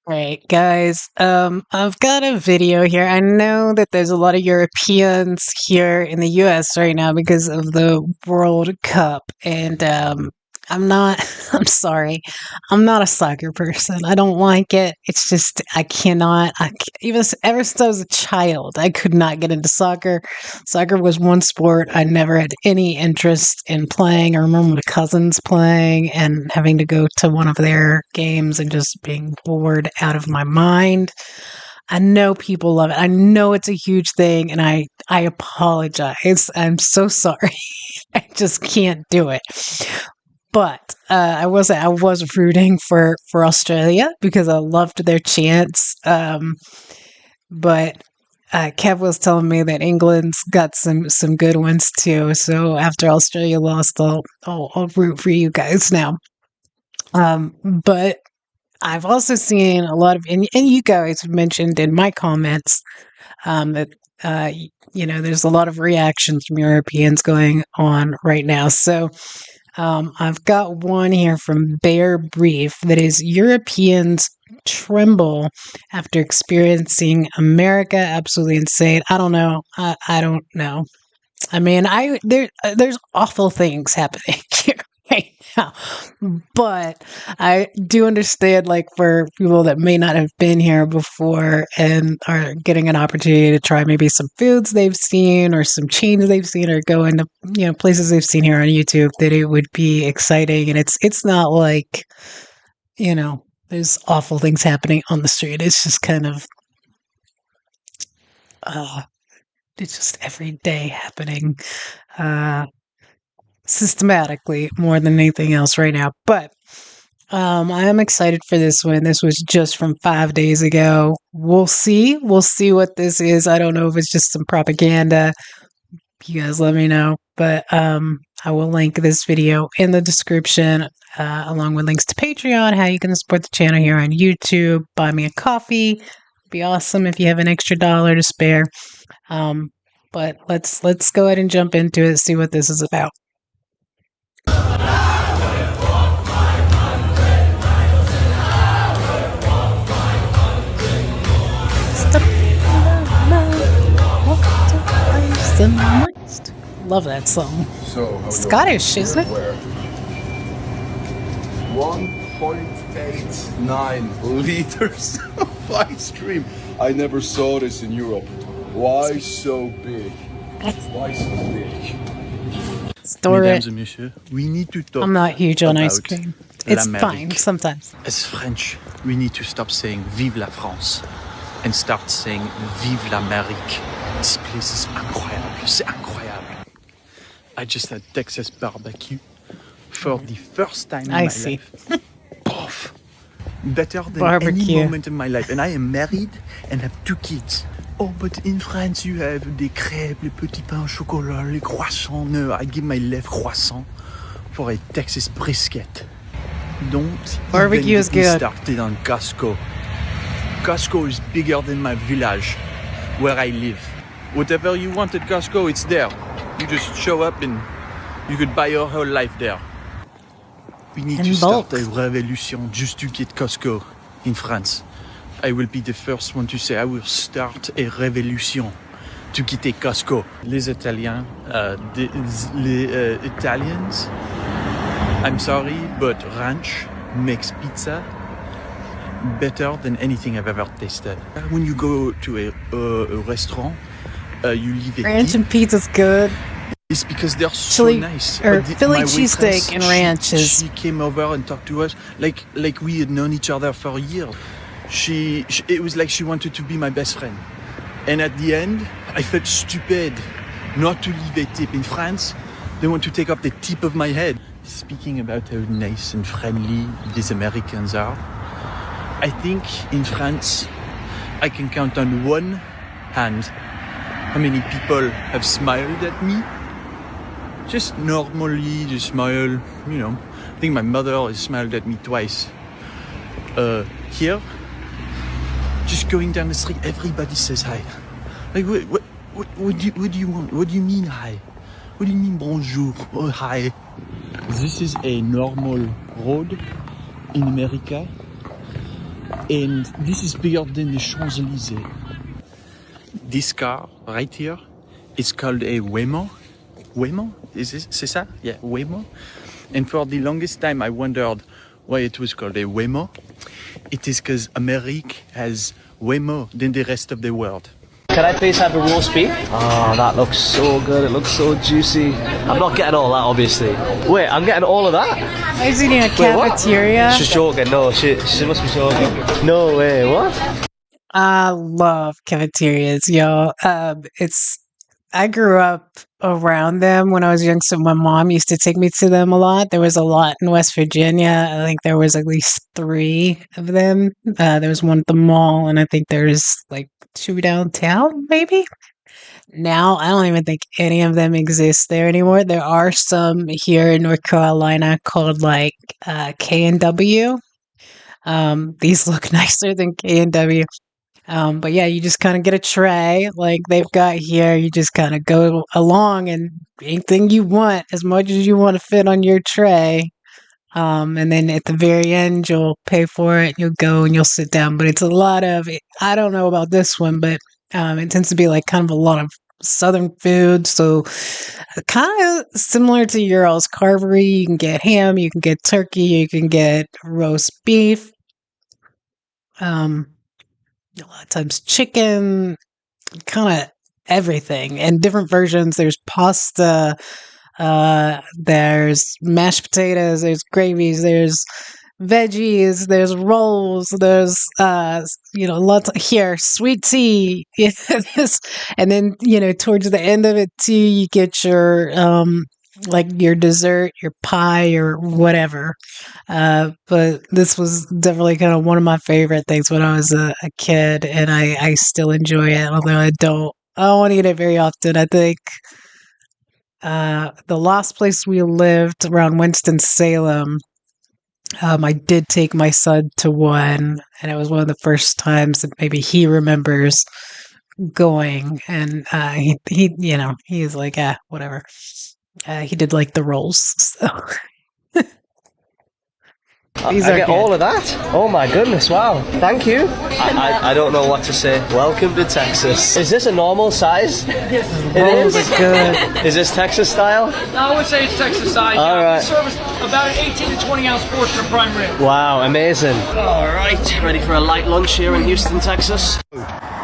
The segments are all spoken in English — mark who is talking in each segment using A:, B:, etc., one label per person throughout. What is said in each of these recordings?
A: Right, guys. I've got a video here. I know that there's a lot of Europeans here in the US right now because of the World Cup. And I'm not, I'm sorry, I'm not a soccer person. I don't like it. It's just, I cannot, ever since I was a child, I could not get into soccer. Soccer was one sport I never had any interest in playing. I remember my cousins playing and having to go to one of their games and just being bored out of my mind. I know people love it. I know it's a huge thing, and I apologize. I'm so sorry. I just can't do it. But I was rooting for Australia because I loved their chants. But Kev was telling me that England's got some good ones too. So after Australia lost, I'll root for you guys now. But I've also seen a lot of, and you guys mentioned in my comments that there's a lot of reactions from Europeans going on right now. So I've got one here from Bear Brief that is Europeans tremble after experiencing America absolutely insane. I don't know. I don't know. I mean, there's awful things happening here right now, but I do understand, like, for people that may not have been here before and are getting an opportunity to try maybe some foods they've seen or some chains they've seen or go into places they've seen here on YouTube, that it would be exciting. And it's not like there's awful things happening on the street. It's just kind of uh, it's just every day happening. Uh, Systematically more than anything else right now. But I am excited for this one. This was just from 5 days ago. We'll see. We'll see what this is. I don't know if it's just some propaganda. You guys let me know. But I will link this video in the description, along with links to Patreon, how you can support the channel here on YouTube, buy me a coffee. It'd be awesome if you have an extra dollar to spare. But let's go ahead and jump into it, see what this is about. Love that song.
B: So
A: Scottish, isn't it?
B: 1.89 liters of ice cream. I never saw this in Europe. Why so big? Why so big?
A: Store it.
C: We need to talk.
A: I'm not huge on ice cream. It's fine sometimes.
C: As French, we need to stop saying Vive la France and start saying Vive l'Amérique. This place is incroyable. C'est incroyable. I just had Texas barbecue for the first time in my life. Poof. Better than any moment in my life. And I am married and have 2 kids. Oh, but in France you have des crêpes, les petits pains au chocolat, les croissants. No, I give my left croissant for a Texas brisket. Don't
A: barbecue is good.
C: Started on Costco. Costco is bigger than my village where I live. Whatever you want at Costco, it's there. You just show up and you could buy your whole life there. We need to start a revolution just to get Costco in France. I will be the first one to say I will start a revolution to get a Costco. Les Italians, les Italians, I'm sorry, but ranch makes pizza better than anything I've ever tasted. When you go to a restaurant, you leave a
A: ranch
C: tip.
A: And pizza's good.
C: It's because they're so nice.
A: Or Philly cheesesteak and ranch is.
C: She came over and talked to us like we had known each other for years. It was like she wanted to be my best friend. And at the end, I felt stupid not to leave a tip. In France, they want to take off the tip of my head. Speaking about how nice and friendly these Americans are, I think in France, I can count on one hand how many people have smiled at me. Just normally, just smile, I think my mother has smiled at me twice. Here, just going down the street, everybody says hi. Like, what do you want? What do you mean hi? What do you mean bonjour? Oh, hi. This is a normal road in America. And this is bigger than the Champs-Élysées. This car right here is called a Waymo. Waymo? C'est ça? Yeah, Waymo. And for the longest time I wondered why it was called a Waymo. It is because America has way more than the rest of the world.
D: Can I please have a roast beef? Oh, that looks so good. It looks so juicy. I'm not getting all that, obviously. Wait, I'm getting all of that?
A: I was eating a
D: Wait, what?
A: cafeteria.
D: She's joking. No, she must be joking. No way. What?
A: I love cafeterias, y'all. I grew up around them when I was young, so my mom used to take me to them a lot. There was a lot in West Virginia. I think there was at least 3 of them. There was one at the mall, and I think there's like 2 downtown, maybe. Now, I don't even think any of them exist there anymore. There are some here in North Carolina called like K&W. These look nicer than K&W. But yeah, you just kind of get a tray like they've got here. You just kind of go along and anything you want, as much as you want to fit on your tray. And then at the very end, you'll pay for it. You'll go and you'll sit down. But it's a lot of, I don't know about this one, but it tends to be like kind of a lot of Southern food. So kind of similar to your all's carvery. You can get ham, you can get turkey, you can get roast beef. A lot of times chicken, kind of everything, and different versions. There's pasta, there's mashed potatoes, there's gravies, there's veggies, there's rolls, there's lots of, here, sweet tea. And then towards the end of it too, you get your like your dessert, your pie, or whatever. But this was definitely kind of one of my favorite things when I was a kid, and I still enjoy it, although I don't eat it very often. I think the last place we lived around Winston-Salem, I did take my son to one, and it was one of the first times that maybe he remembers going, and he's like, whatever. He did like the rolls, so these
D: I
A: are
D: get
A: good.
D: all of that? Oh my goodness, wow. Thank you. I don't know what to say. Welcome to Texas. Is this a normal size? It
A: Rolls
D: is?
A: are good.
D: Is this Texas style?
E: I would say it's Texas size.
D: All right.
E: We service about an 18 to 20 ounce portion of prime rib.
D: Wow, amazing. All right, ready for a light lunch here in Houston, Texas?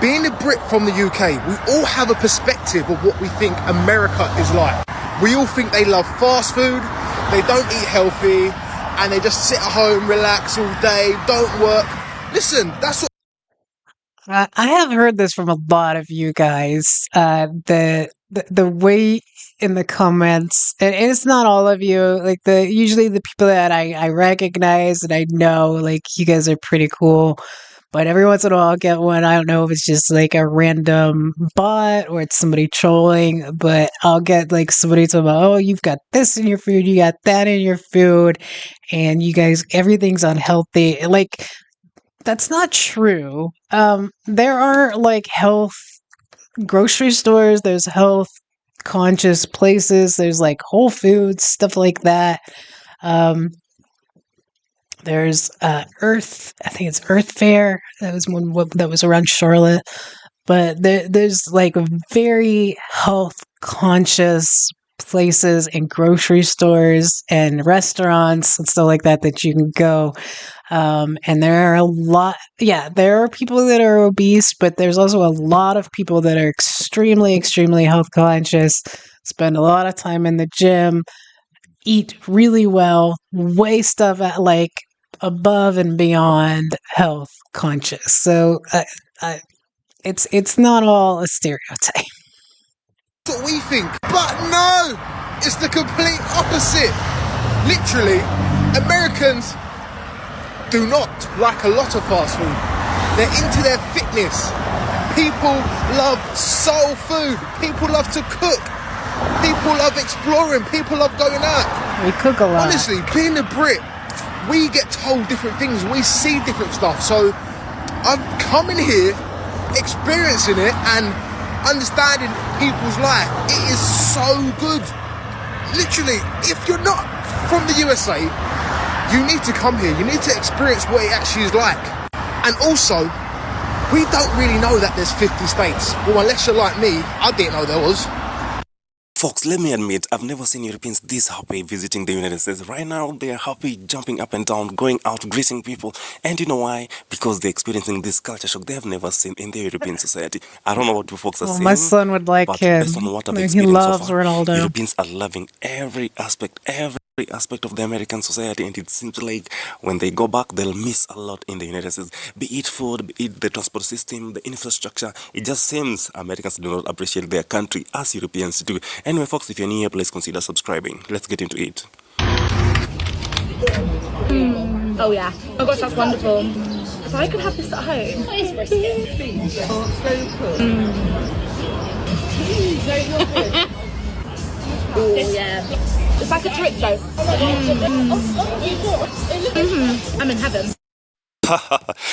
F: Being a Brit from the UK, we all have a perspective of what we think America is like. We all think they love fast food, they don't eat healthy, and they just sit at home, relax all day, don't work. Listen, that's what
A: I have heard this from a lot of you guys. The way in the comments, and it's not all of you. Like usually the people that I recognize and I know, like you guys are pretty cool. But every once in a while, I'll get one. I don't know if it's just like a random bot or it's somebody trolling, but I'll get like somebody talking about, oh, you've got this in your food, you got that in your food, and you guys, everything's unhealthy. Like, that's not true. There are like health grocery stores, there's health conscious places, there's like Whole Foods, stuff like that. There's I think it's Earth Fair. That was one that was around Charlotte. But there's like very health conscious places and grocery stores and restaurants and stuff like that you can go. And there are a lot, there are people that are obese, but there's also a lot of people that are extremely, extremely health conscious, spend a lot of time in the gym, eat really well, weigh stuff at like above and beyond health conscious. So it's not all a stereotype.
F: That's what we think. But no, it's the complete opposite. Literally, Americans do not like a lot of fast food. They're into their fitness. People love soul food. People love to cook. People love exploring. People love going out.
A: We cook a lot.
F: Honestly, being a Brit, we get told different things. We see different stuff. So I'm coming here, experiencing it and understanding people's life. It is so good. Literally, if you're not from the USA, you need to come here. You need to experience what it actually is like. And also, we don't really know that there's 50 states. Well, unless you're like me, I didn't know there was.
G: Folks, let me admit, I've never seen Europeans this happy visiting the United States. Right now, they're happy, jumping up and down, going out, greeting people. And you know why? Because they're experiencing this culture shock they have never seen in the European society. I don't know what you folks are saying.
A: My son would like
G: but
A: him.
G: based on what I've
A: He
G: experienced
A: loves
G: so far,
A: Ronaldo.
G: Europeans are loving every aspect of the American society, and it seems like when they go back, they'll miss a lot in the United States. Be it food, be it the transport system, the infrastructure. It just seems Americans do not appreciate their country as Europeans do. Anyway, folks, if you're new here, please consider subscribing. Let's get into it.
H: Oh yeah. Oh gosh, that's wonderful. If I could have this at home. Oh yeah. It's like a chorizo. I'm in heaven.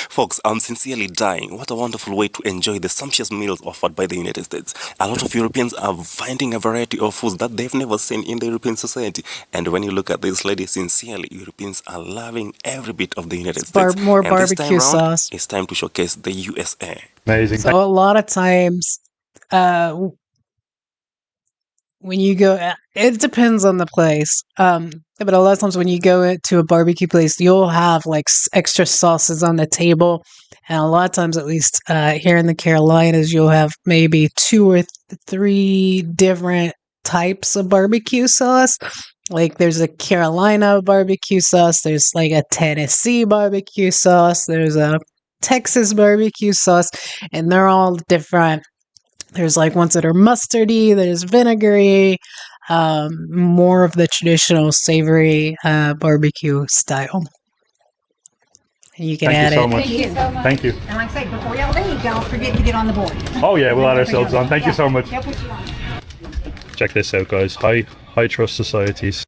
G: Folks, I'm sincerely dying. What a wonderful way to enjoy the sumptuous meals offered by the United States. A lot of Europeans are finding a variety of foods that they've never seen in the European society. And when you look at this lady, sincerely, Europeans are loving every bit of the United States.
A: More
G: and
A: barbecue
G: this time round,
A: sauce.
G: it's time to showcase the USA.
I: Amazing.
A: So a lot of times, when you go, it depends on the place. But a lot of times when you go to a barbecue place, you'll have like extra sauces on the table. And a lot of times, at least here in the Carolinas, you'll have maybe 2 or 3 different types of barbecue sauce. Like there's a Carolina barbecue sauce, there's like a Tennessee barbecue sauce, there's a Texas barbecue sauce, and they're all different. There's like ones that are mustardy, there's vinegary, more of the traditional savory barbecue style. And you can add
I: Thank you so much.
J: Thank you so much.
I: Thank you.
J: And like I say, before y'all leave, don't forget to get on the board.
I: Oh yeah, we'll add ourselves on. Thank you so much.
J: They'll put you on.
I: Check this out, guys. High trust societies.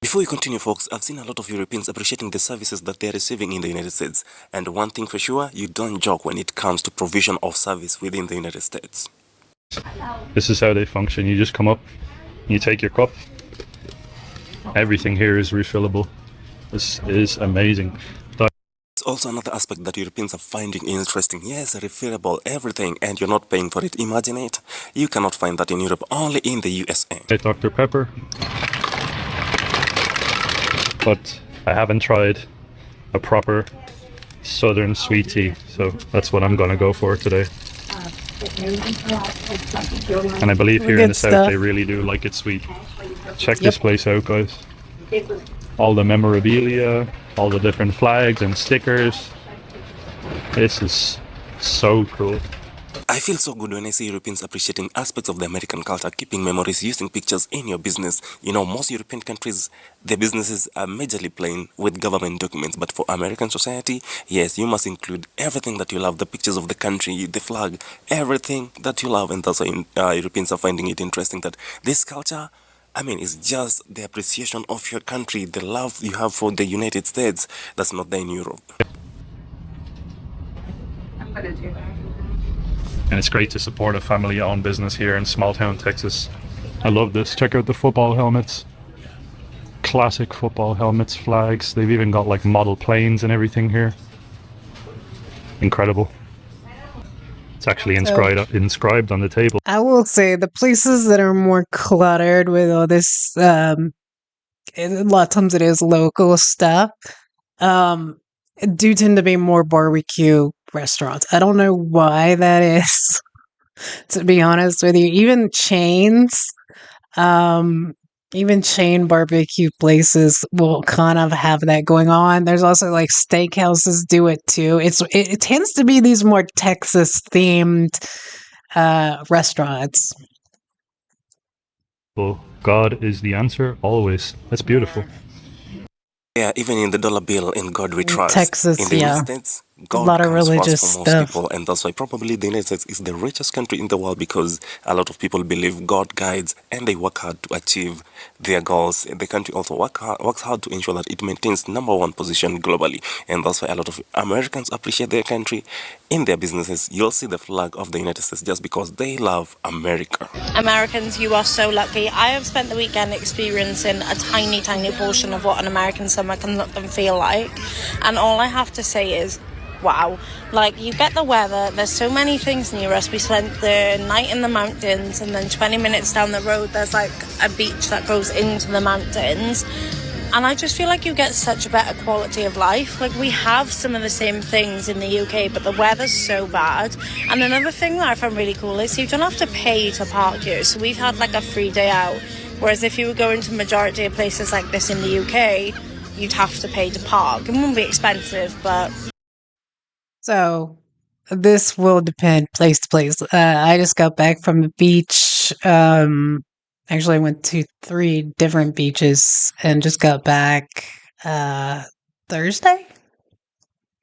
G: Before we continue, folks, I've seen a lot of Europeans appreciating the services that they're receiving in the United States. And one thing for sure, you don't joke when it comes to provision of service within the United States.
I: This is how they function. You just come up, you take your cup. Everything here is refillable. This is amazing.
G: It's also another aspect that Europeans are finding interesting. Yes, refillable everything, and you're not paying for it. Imagine it. You cannot find that in Europe, only in the USA.
I: Dr. Pepper. But I haven't tried a proper southern sweet tea, so that's what I'm gonna go for today. And I believe here in the south they really do like it sweet. Check this place out, guys. All the memorabilia, all the different flags and stickers. This is so cool.
G: I feel so good when I see Europeans appreciating aspects of the American culture, keeping memories, using pictures in your business. You know, most European countries, their businesses are majorly plain with government documents. But for American society, yes, you must include everything that you love, the pictures of the country, the flag, everything that you love. And that's why Europeans are finding it interesting that this culture, I mean, it's just the appreciation of your country, the love you have for the United States that's not there in Europe.
J: I'm gonna do that.
I: And it's great to support a family-owned business here in small town Texas. I love this. Check out the football helmets. Classic football helmets, flags. They've even got like model planes and everything here. Incredible. It's actually inscribed on the table.
A: I will say the places that are more cluttered with all this, a lot of times it is local stuff, do tend to be more barbecue restaurants. I don't know why that is, to be honest with you. Even chain barbecue places will kind of have that going on. There's also like steakhouses do it too. It tends to be these more Texas themed restaurants.
I: Well, God is the answer always. That's beautiful.
G: Yeah, even in the dollar bill, in God we trust.
A: Texas,
G: in the
A: yeah.
G: United States, God
A: a lot of
G: comes
A: religious
G: first for most
A: stuff.
G: people, and that's why probably the United States is the richest country in the world, because a lot of people believe God guides and they work hard to achieve their goals. The country also works hard to ensure that it maintains #1 position globally, and that's why a lot of Americans appreciate their country. In their businesses, you'll see the flag of the United States just because they love America.
H: Americans, you are so lucky. I have spent the weekend experiencing a tiny portion of what an American summer can look and feel like. And all I have to say is,
K: wow. Like, you get the weather, there's so many things near us. We spent the night in the mountains, and then 20 minutes down the road there's like a beach that goes into the mountains, and I just feel like you get such a better quality of life. Like, we have some of the same things in the UK, but the weather's so bad. And another thing that I found really cool is you don't have to pay to park here, so we've had like a free day out, whereas if you were going to majority of places like this in the UK, you'd have to pay to park. It wouldn't be expensive, but...
A: So this will depend place to place. I just got back from the beach. Actually, I went to 3 different beaches and just got back Thursday.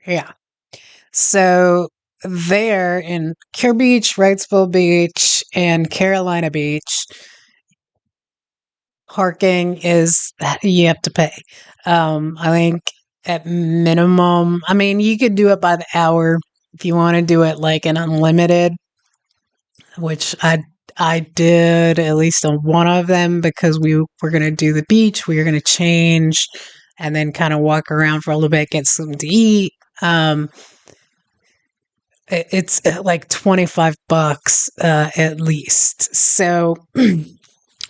A: Yeah. So there in Care Beach, Wrightsville Beach, and Carolina Beach, parking is, you have to pay. I think at minimum, I mean, you could do it by the hour if you want to do it like an unlimited, which I did at least on one of them because we were going to do the beach. We were going to change and then kind of walk around for a little bit, get something to eat. It's like $25 at least. So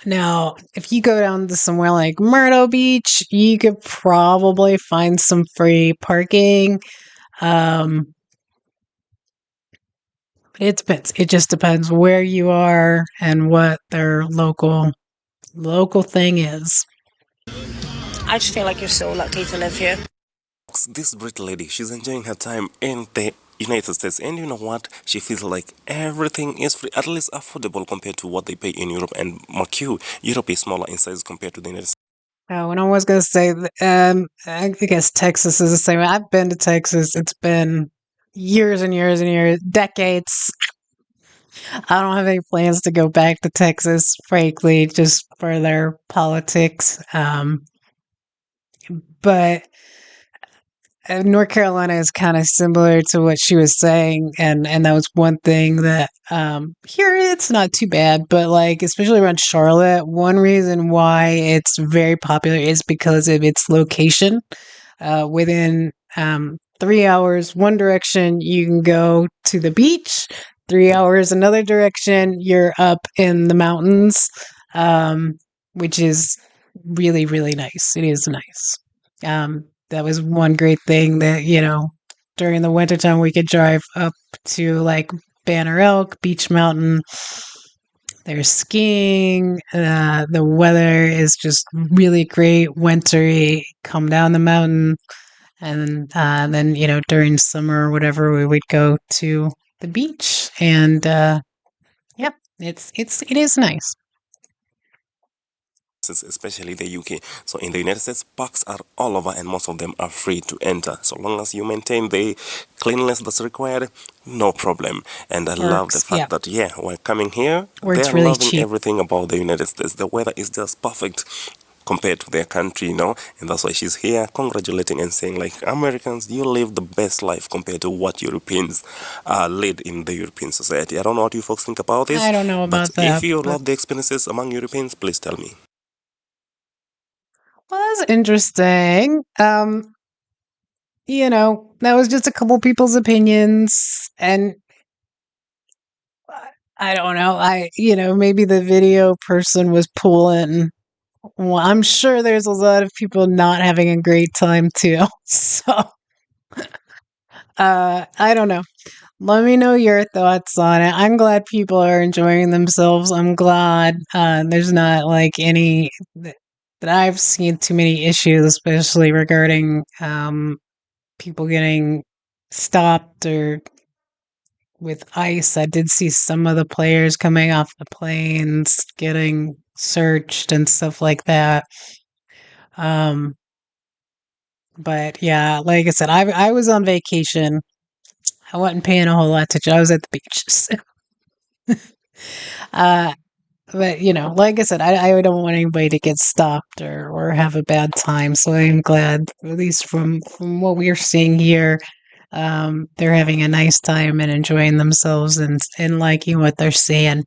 A: now, if you go down to somewhere like Myrtle Beach, you could probably find some free parking. It depends. It just depends where you are and what their local thing is.
K: I just feel like you're so lucky to live here.
G: This Brit lady, she's enjoying her time in the United States, and you know what? She feels like everything is free, at least affordable compared to what they pay in Europe. And mark you, Europe is smaller in size compared to the United States.
A: And I was going to say, I guess Texas is the same. I've been to Texas. It's been years and years and years, decades. I don't have any plans to go back to Texas, frankly, just for their politics. But North Carolina is kind of similar to what she was saying, and that was one thing that here it's not too bad, but like especially around Charlotte, one reason why it's very popular is because of its location. Within 3 hours, one direction, you can go to the beach. 3 hours, another direction, you're up in the mountains, which is really, really nice. It is nice. That was one great thing that, during the wintertime, we could drive up to like Banner Elk, Beach Mountain. There's skiing. The weather is just really great, wintry. Come down the mountain. And then, during summer or whatever, we would go to the beach. And yep, it is nice.
G: Especially the UK. So in the United States, parks are all over and most of them are free to enter. So long as you maintain the cleanliness that's required, no problem. And I love the fact that, we're coming here. They're
A: really
G: loving
A: cheap.
G: everything about the United States. The weather is just perfect compared to their country, and that's why she's here congratulating and saying, like, Americans, you live the best life compared to what Europeans lead in the European society. I don't know what you folks think about this.
A: I don't know about that.
G: If you love the experiences among Europeans, please tell me.
A: Well, that's interesting. That was just a couple people's opinions, and I don't know. Maybe the video person was pulling. Well, I'm sure there's a lot of people not having a great time too. So, I don't know. Let me know your thoughts on it. I'm glad people are enjoying themselves. I'm glad there's not like any that I've seen too many issues, especially regarding people getting stopped or with ICE. I did see some of the players coming off the planes getting searched and stuff like that. But yeah, like I said, I was on vacation. I wasn't paying a whole lot of attention. I was at the beach. So. But like I said, I don't want anybody to get stopped or have a bad time. So I'm glad, at least from what we're seeing here, they're having a nice time and enjoying themselves and liking what they're seeing.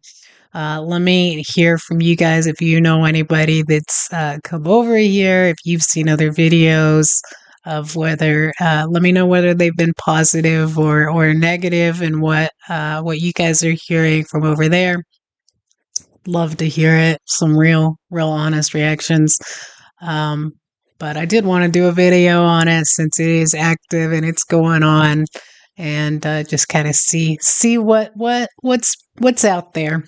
A: Let me hear from you guys if you know anybody that's come over here, if you've seen other videos. of whether let me know whether they've been positive or negative, and what you guys are hearing from over there. Love to hear it. Some real honest reactions. But I did want to do a video on it since it is active and it's going on, and just kind of see what's out there.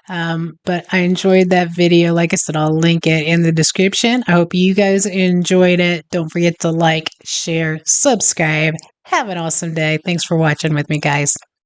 A: But I enjoyed that video. Like I said, I'll link it in the description. I hope you guys enjoyed it. Don't forget to like, share, subscribe. Have an awesome day. Thanks for watching with me, guys.